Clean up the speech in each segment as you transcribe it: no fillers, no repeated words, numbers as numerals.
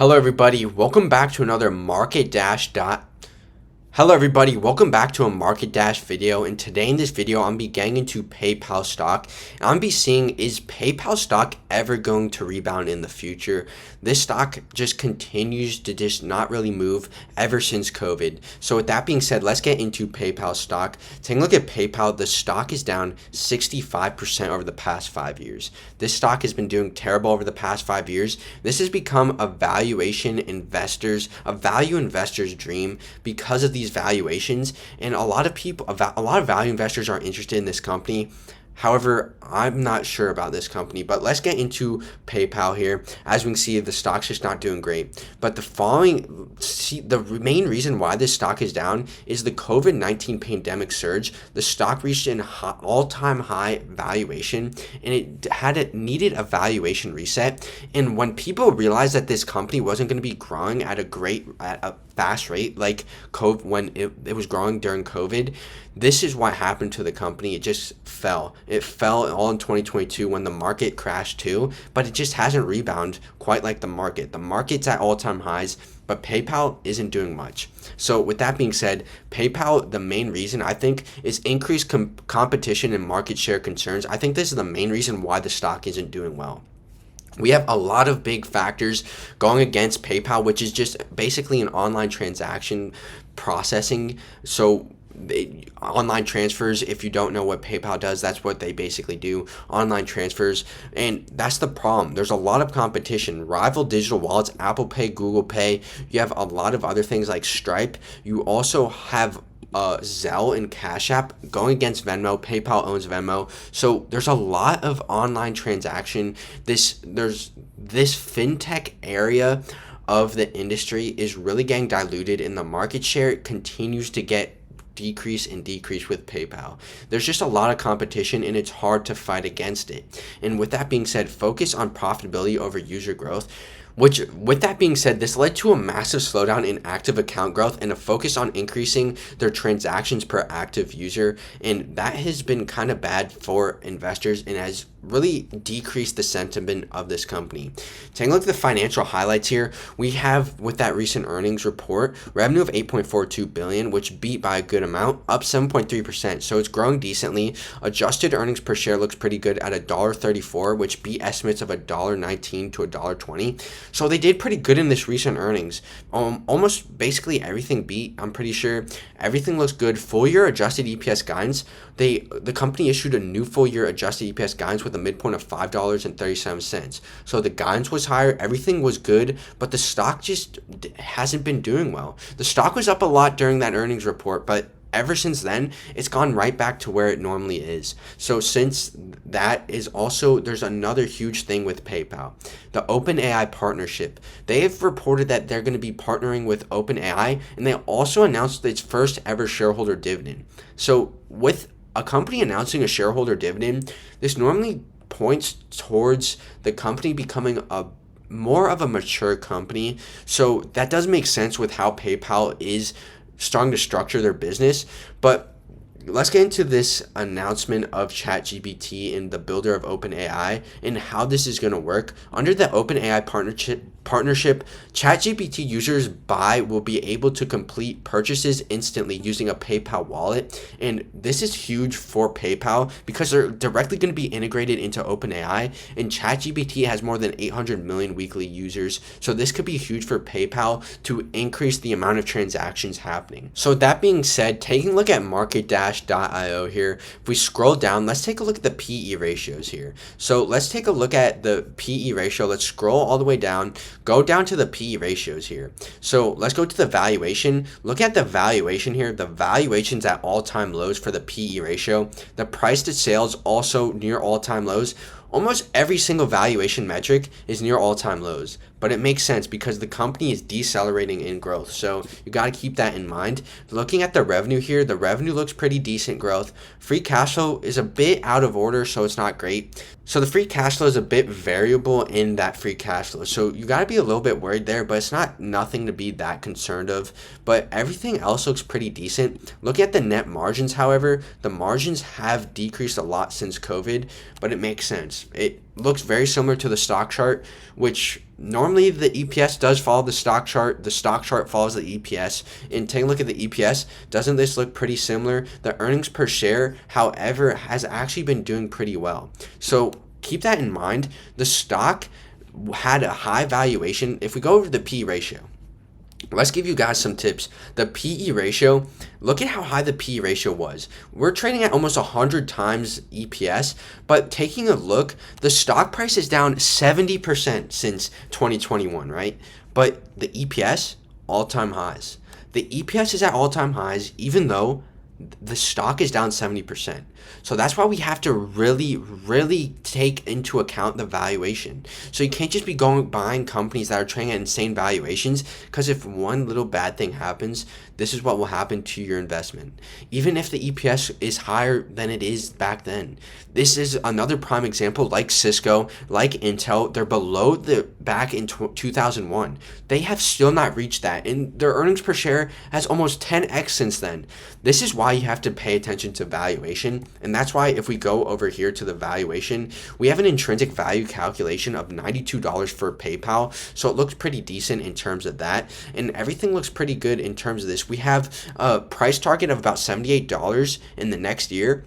Hello everybody, welcome back to another Market Dash dot. Hello everybody, welcome back to a Market Dash video, and today in this video I'm gonna be getting into PayPal stock. And I'm gonna be seeing, is PayPal stock ever going to rebound in the future? This stock just continues to just not really move ever since COVID. So with that being said, let's get into PayPal stock. Taking a look at PayPal, the stock is down 65% over the past 5 years. This stock has been doing terrible over the past 5 years. This has become a value investor's dream because of these valuations, and a lot of value investors are interested in this company. However, I'm not sure about this company, but let's get into PayPal here. As we can see, the stock's just not doing great. But the main reason why this stock is down is the COVID-19 pandemic surge. The stock reached an all-time high valuation, and it needed a valuation reset. And when people realized that this company wasn't going to be growing at a fast rate like when it was growing during COVID, this is what happened to the company. It just fell. It fell all in 2022 when the market crashed too, but it just hasn't rebounded quite like the market. The market's at all-time highs, but PayPal isn't doing much. So with that being said, PayPal, the main reason I think is increased competition and market share concerns. I think this is the main reason why the stock isn't doing well. We have a lot of big factors going against PayPal, which is just basically an online transaction processing. So online transfers, if you don't know what PayPal does, that's what they basically do, online transfers. And that's the problem. There's a lot of competition. Rival digital wallets, Apple Pay, Google Pay. You have a lot of other things like Stripe. You also have Zelle and Cash App going against Venmo. PayPal owns Venmo. So there's a lot of online transaction. There's this fintech area of the industry is really getting diluted, and the market share continues to get decrease with PayPal. There's just a lot of competition, and it's hard to fight against it. And with that being said, focus on profitability over user growth. With that being said, this led to a massive slowdown in active account growth and a focus on increasing their transactions per active user. And that has been kind of bad for investors and has really decreased the sentiment of this company. Taking a look at the financial highlights here, we have, with that recent earnings report, revenue of $8.42 billion, which beat by a good amount, up 7.3%. So it's growing decently. Adjusted earnings per share looks pretty good at $1.34, which beat estimates of $1.19 to $1.20. So they did pretty good in this recent earnings. Almost basically everything beat. I'm pretty sure everything looks good. Full year adjusted EPS guidance. The company issued a new full year adjusted EPS guidance with a midpoint of $5.37. So the guidance was higher. Everything was good, but the stock just hasn't been doing well. The stock was up a lot during that earnings report, but ever since then, it's gone right back to where it normally is. So since that is also, there's another huge thing with PayPal, the OpenAI partnership. They have reported that they're going to be partnering with OpenAI, and they also announced its first ever shareholder dividend. So with a company announcing a shareholder dividend, this normally points towards the company becoming more of a mature company. So that does make sense with how PayPal is starting to structure their business. But let's get into this announcement of ChatGPT and the builder of OpenAI and how this is going to work. Under the OpenAI partnership, ChatGPT users will be able to complete purchases instantly using a PayPal wallet. And this is huge for PayPal because they're directly going to be integrated into OpenAI, and ChatGPT has more than 800 million weekly users. So this could be huge for PayPal to increase the amount of transactions happening. So that being said, taking a look at MarketDash.io here, if we scroll down, let's take a look at the PE ratios here. So let's take a look at the PE ratio. Let's scroll all the way down. Go down to the PE ratios here. So let's go to the valuation. Look at the valuation here. The valuation's at all-time lows for the PE ratio. The price to sales also near all-time lows. Almost every single valuation metric is near all-time lows, but it makes sense because the company is decelerating in growth. So you got to keep that in mind. Looking at the revenue here, the revenue looks pretty decent growth. Free cash flow is a bit out of order, so it's not great. So the free cash flow is a bit variable in that free cash flow. So you got to be a little bit worried there, but it's not nothing to be that concerned of. But everything else looks pretty decent. Look at the net margins, however. The margins have decreased a lot since COVID, but it makes sense. EPS. It looks very similar to the stock chart, which normally the EPS does follow the stock chart. The stock chart follows the EPS. And take a look at the EPS. Doesn't this look pretty similar? The earnings per share, however, has actually been doing pretty well. So keep that in mind. The stock had a high valuation. If we go over the P ratio, let's give you guys some tips. The PE ratio, look at how high the PE ratio was. We're trading at almost 100 times EPS, but taking a look, the stock price is down 70% since 2021, right? But the EPS, all-time highs. The EPS is at all-time highs, even though the stock is down 70%. So that's why we have to really take into account the valuation. So you can't just be buying companies that are trading at insane valuations, because if one little bad thing happens, this is what will happen to your investment. Even if the EPS is higher than it is back then. This is another prime example, like Cisco, like Intel. They're below the back in 2001. They have still not reached that, and their earnings per share has almost 10x since then. This is why you have to pay attention to valuation, and that's why if we go over here to the valuation, we have an intrinsic value calculation of $92 for PayPal, so it looks pretty decent in terms of that, and everything looks pretty good in terms of this. We have a price target of about $78 in the next year.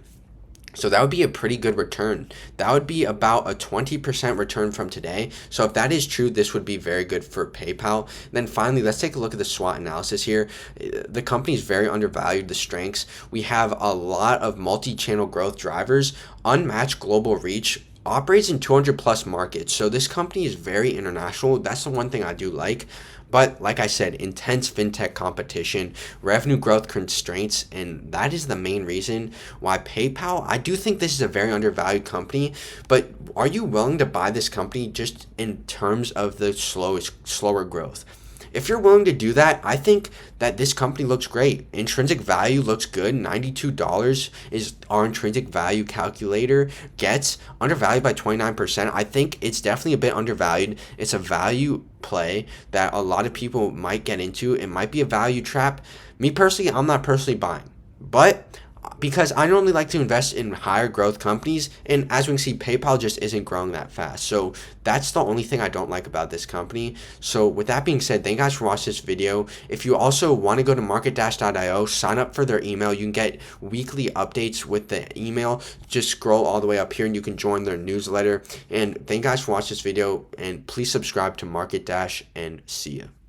So that would be a pretty good return. That would be about a 20% return from today. So if that is true, this would be very good for PayPal. Then finally, let's take a look at the SWOT analysis here. The company is very undervalued. The strengths, we have a lot of multi-channel growth drivers, unmatched global reach, operates in 200 plus markets. So this company is very international. That's the one thing I do like. But like I said, intense fintech competition, revenue growth constraints, and that is the main reason why PayPal, I do think this is a very undervalued company, but are you willing to buy this company just in terms of the slower growth? If you're willing to do that, I think that this company looks great. Intrinsic value looks good. $92 is our intrinsic value calculator. Gets undervalued by 29%. I think it's definitely a bit undervalued. It's a value play that a lot of people might get into. It might be a value trap. Me personally, I'm not personally buying. But because I normally like to invest in higher growth companies, and as we can see, PayPal just isn't growing that fast. So that's the only thing I don't like about this company. So with that being said, thank you guys for watching this video. If you also want to go to market-io, sign up for their email. You can get weekly updates with the email. Just scroll all the way up here and you can join their newsletter. And thank you guys for watching this video, and please subscribe to Market Dash, and see you.